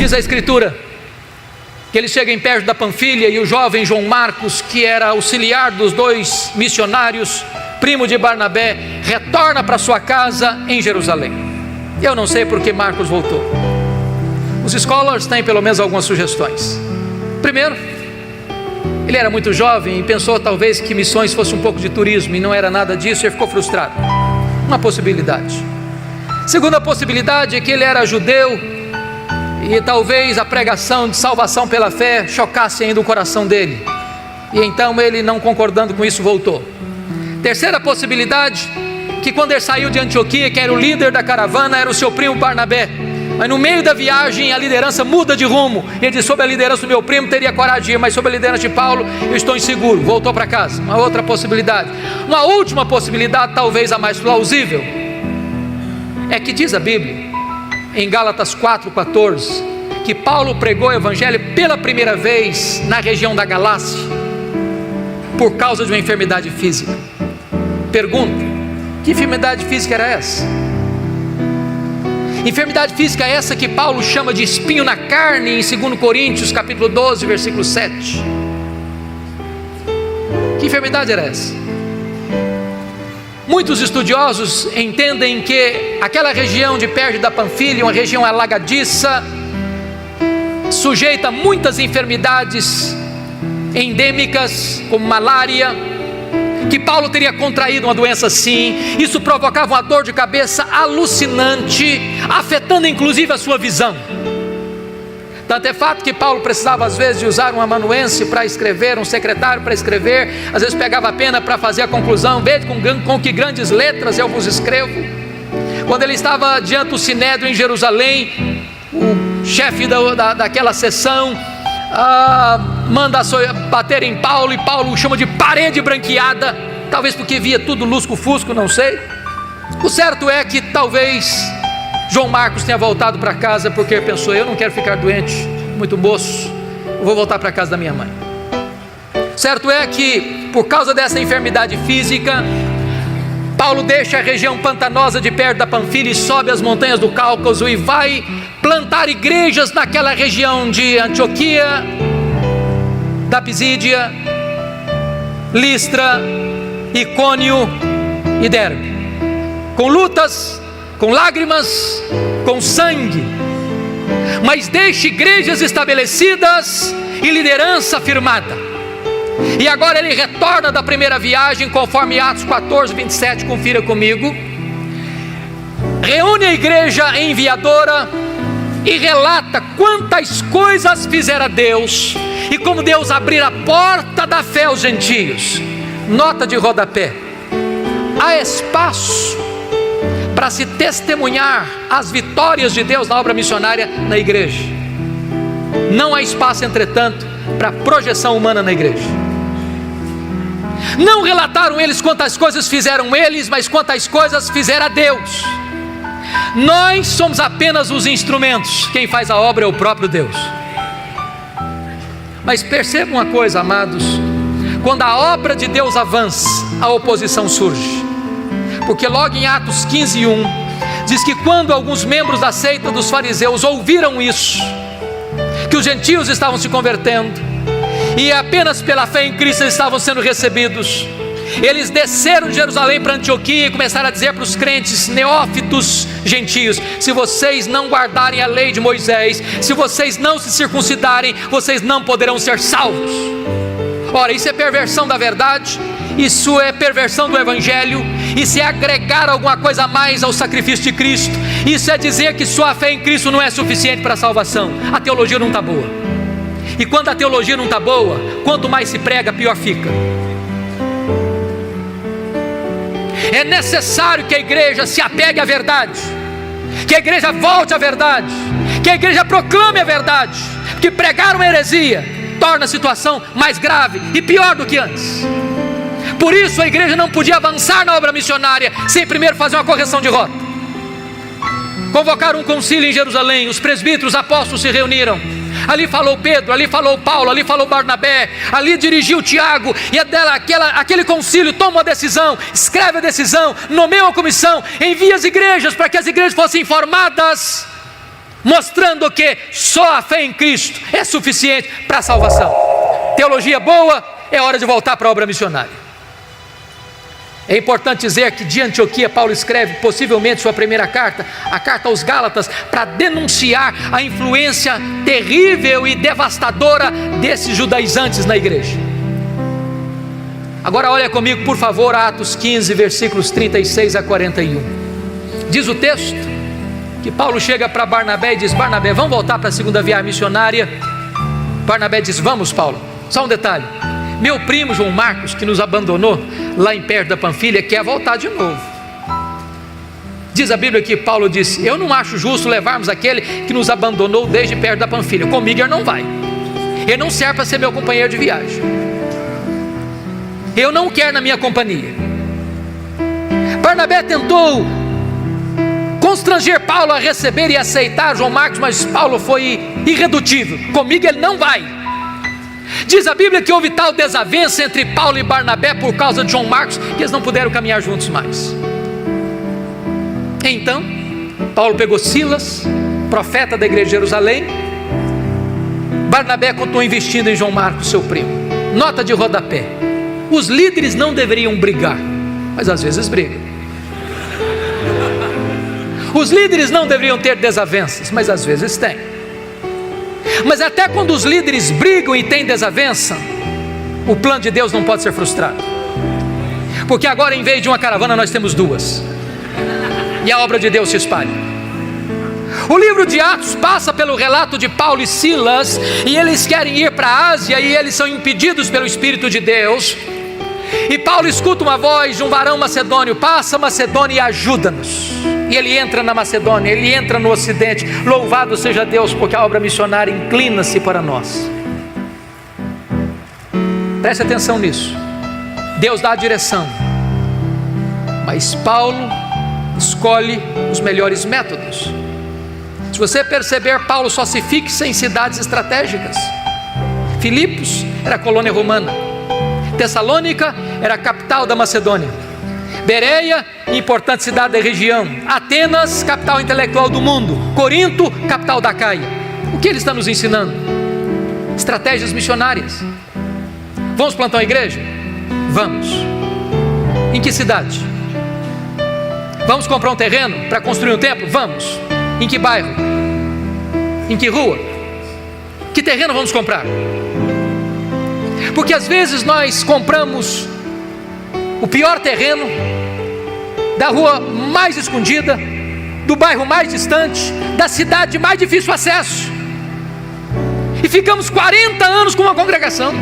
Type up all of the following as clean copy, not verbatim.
Diz a Escritura que ele chega em perto da Panfilha e o jovem João Marcos, que era auxiliar dos 2 missionários, primo de Barnabé, retorna para sua casa em Jerusalém. Eu não sei por que Marcos voltou. Os scholars têm pelo menos algumas sugestões. Primeiro, ele era muito jovem e pensou talvez que missões fosse um pouco de turismo, e não era nada disso, e ficou frustrado. Uma possibilidade. Segunda possibilidade é que ele era judeu e talvez a pregação de salvação pela fé chocasse ainda o coração dele, e então ele, não concordando com isso, voltou. Terceira possibilidade, que quando ele saiu de Antioquia, que era o líder da caravana, era o seu primo Barnabé, mas no meio da viagem a liderança muda de rumo, ele diz: sob a liderança do meu primo teria coragem de ir, mas sob a liderança de Paulo eu estou inseguro, voltou para casa. Uma outra possibilidade. Uma última possibilidade, talvez a mais plausível, é que diz a Bíblia em Gálatas 4,14, que Paulo pregou o evangelho pela primeira vez na região da Galácia, por causa de uma enfermidade física. Pergunta: que enfermidade física era essa? Enfermidade física é essa que Paulo chama de espinho na carne, em 2 Coríntios capítulo 12, versículo 7. Que enfermidade era essa? Muitos estudiosos entendem que aquela região de Perge da Panfilha, uma região alagadiça, sujeita a muitas enfermidades endêmicas, como malária, que Paulo teria contraído uma doença assim. Isso provocava uma dor de cabeça alucinante, afetando inclusive a sua visão. Tanto é fato que Paulo precisava às vezes de usar um amanuense para escrever, um secretário para escrever, às vezes pegava a pena para fazer a conclusão: veja com que grandes letras eu vos escrevo. Quando ele estava diante do Sinédrio em Jerusalém, o chefe daquela sessão manda bater em Paulo, e Paulo o chama de parede branqueada, talvez porque via tudo lusco-fusco, não sei. O certo é que talvez João Marcos tenha voltado para casa porque pensou: eu não quero ficar doente, muito moço, eu vou voltar para casa da minha mãe. Certo é que, por causa dessa enfermidade física, Paulo deixa a região pantanosa de perto da Panfilha e sobe as montanhas do Cáucaso e vai plantar igrejas naquela região de Antioquia, da Pisídia, Listra, Icônio e Derbe, com lutas, com lágrimas, com sangue, mas deixa igrejas estabelecidas e liderança firmada. E agora ele retorna da primeira viagem, conforme Atos 14, 27, confira comigo. Reúne a igreja enviadora e relata quantas coisas fizera Deus, e como Deus abrira a porta da fé aos gentios. Nota de rodapé: há espaço para se testemunhar as vitórias de Deus na obra missionária na igreja. Não há espaço, entretanto, para projeção humana na igreja. Não relataram eles quantas coisas fizeram eles, mas quantas coisas fizera Deus. Nós somos apenas os instrumentos, quem faz a obra é o próprio Deus. Mas percebam uma coisa, amados: quando a obra de Deus avança, a oposição surge. Porque logo em Atos 15:1 diz que quando alguns membros da seita dos fariseus ouviram isso, que os gentios estavam se convertendo e apenas pela fé em Cristo eles estavam sendo recebidos, eles desceram de Jerusalém para Antioquia e começaram a dizer para os crentes neófitos gentios: se vocês não guardarem a lei de Moisés, se vocês não se circuncidarem, vocês não poderão ser salvos. Ora, isso é perversão da verdade, isso é perversão do evangelho, isso é agregar alguma coisa a mais ao sacrifício de Cristo, isso é dizer que sua fé em Cristo não é suficiente para a salvação. A teologia não está boa, e quando a teologia não está boa, quanto mais se prega, pior fica. É necessário que a igreja se apegue à verdade, que a igreja volte à verdade, que a igreja proclame a verdade, porque pregar uma heresia torna a situação mais grave e pior do que antes. Por isso a igreja não podia avançar na obra missionária sem primeiro fazer uma correção de rota. Convocaram um concílio em Jerusalém, os presbíteros, os apóstolos se reuniram. Ali falou Pedro, ali falou Paulo, ali falou Barnabé, ali dirigiu Tiago, e aquele concílio toma uma decisão, escreve a decisão, nomeia uma comissão, envia as igrejas para que as igrejas fossem informadas mostrando que só a fé em Cristo é suficiente para a salvação. Teologia boa, é hora de voltar para a obra missionária. É importante dizer que de Antioquia Paulo escreve possivelmente sua primeira carta, a carta aos Gálatas, para denunciar a influência terrível e devastadora desses judaizantes na igreja. Agora olha comigo por favor Atos 15 versículos 36 a 41. Diz o texto que Paulo chega para Barnabé e diz: Barnabé, vamos voltar para a segunda viagem missionária? Barnabé diz: vamos, Paulo. Só um detalhe: meu primo João Marcos, que nos abandonou lá em perto da Panfilha, quer voltar de novo. Diz a Bíblia que Paulo disse: eu não acho justo levarmos aquele que nos abandonou desde perto da Panfilha. Comigo ele não vai. Ele não serve para ser meu companheiro de viagem. Eu não quero na minha companhia. Barnabé tentou constranger Paulo a receber e aceitar João Marcos, mas Paulo foi irredutível. Comigo ele não vai. Diz a Bíblia que houve tal desavença entre Paulo e Barnabé por causa de João Marcos, que eles não puderam caminhar juntos mais. Então Paulo pegou Silas, profeta da igreja de Jerusalém. Barnabé continuou investindo em João Marcos, seu primo. Nota de rodapé: os líderes não deveriam brigar, mas às vezes brigam. Os líderes não deveriam ter desavenças, mas às vezes têm. Mas até quando os líderes brigam e têm desavença, o plano de Deus não pode ser frustrado. Porque agora, em vez de uma caravana, nós temos duas, e a obra de Deus se espalha. O livro de Atos passa pelo relato de Paulo e Silas, e eles querem ir para a Ásia, e eles são impedidos pelo Espírito de Deus. E Paulo escuta uma voz de um varão macedônio: passa Macedônia e ajuda-nos. E ele entra na Macedônia, ele entra no Ocidente. Louvado seja Deus, porque a obra missionária inclina-se para nós. Preste atenção nisso. Deus dá a direção, mas Paulo escolhe os melhores métodos. Se você perceber, Paulo só se fixa em cidades estratégicas. Filipos era a colônia romana, Tessalônica era a capital da Macedônia, Bereia, importante cidade da região, Atenas, capital intelectual do mundo, Corinto, capital da Caia. O que ele está nos ensinando? Estratégias missionárias. Vamos plantar uma igreja? Vamos. Em que cidade? Vamos comprar um terreno para construir um templo? Vamos. Em que bairro? Em que rua? Que terreno vamos comprar? Porque às vezes nós compramos o pior terreno, da rua mais escondida, do bairro mais distante, da cidade de mais difícil acesso, e ficamos 40 anos com uma congregação.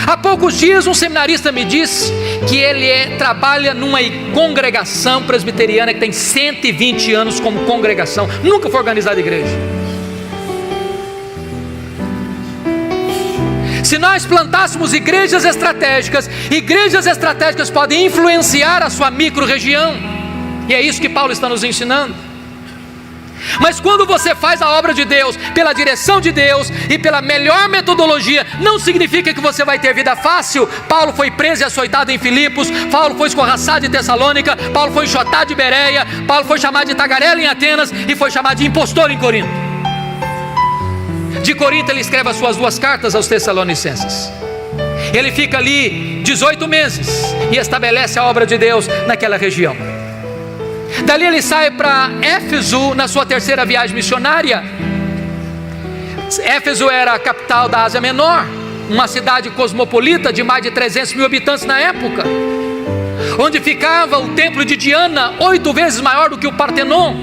Há poucos dias um seminarista me disse que ele trabalha numa congregação presbiteriana que tem 120 anos como congregação, nunca foi organizada igreja. Se nós plantássemos igrejas estratégicas podem influenciar a sua micro-região, e é isso que Paulo está nos ensinando. Mas quando você faz a obra de Deus, pela direção de Deus e pela melhor metodologia, não significa que você vai ter vida fácil. Paulo foi preso e açoitado em Filipos, Paulo foi escorraçado em Tessalônica, Paulo foi enxotado em Bereia, Paulo foi chamado de tagarela em Atenas e foi chamado de impostor em Corinto. De Corinto ele escreve as suas 2 cartas aos Tessalonicenses. Ele fica ali 18 meses e estabelece a obra de Deus naquela região. Dali ele sai para Éfeso na sua 3ª viagem missionária. Éfeso era a capital da Ásia Menor, uma cidade cosmopolita de mais de 300 mil habitantes na época, onde ficava o templo de Diana, 8 vezes maior do que o Partenon.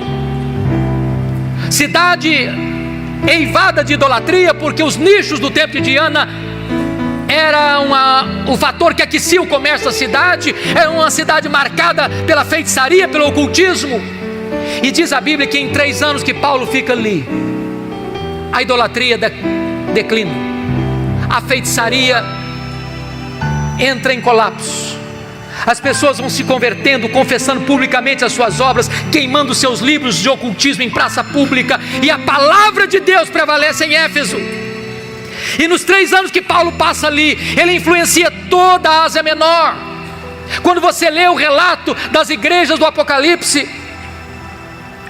Cidade eivada de idolatria, porque os nichos do templo de Diana era o fator que aquecia o comércio da cidade. Era uma cidade marcada pela feitiçaria, pelo ocultismo. E diz a Bíblia que em 3 anos que Paulo fica ali, a idolatria declina, a feitiçaria entra em colapso. As pessoas vão se convertendo, confessando publicamente as suas obras, queimando seus livros de ocultismo em praça pública, e a palavra de Deus prevalece em Éfeso. E nos 3 anos que Paulo passa ali, ele influencia toda a Ásia Menor. Quando você lê o relato das igrejas do Apocalipse,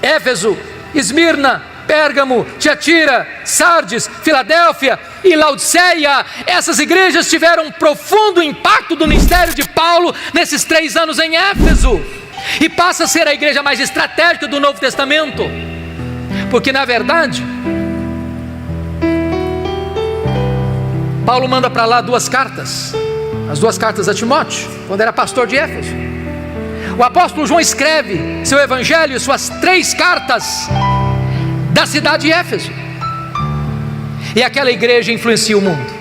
Éfeso, Esmirna, Pérgamo, Tiatira, Sardes, Filadélfia e Laodiceia. Essas igrejas tiveram um profundo impacto do ministério de Paulo nesses 3 anos em Éfeso, e passa a ser a igreja mais estratégica do Novo Testamento, porque na verdade Paulo manda para lá 2 cartas, as 2 cartas a Timóteo, quando era pastor de Éfeso. O apóstolo João escreve seu evangelho e suas 3 cartas da cidade de Éfeso, e aquela igreja influencia o mundo.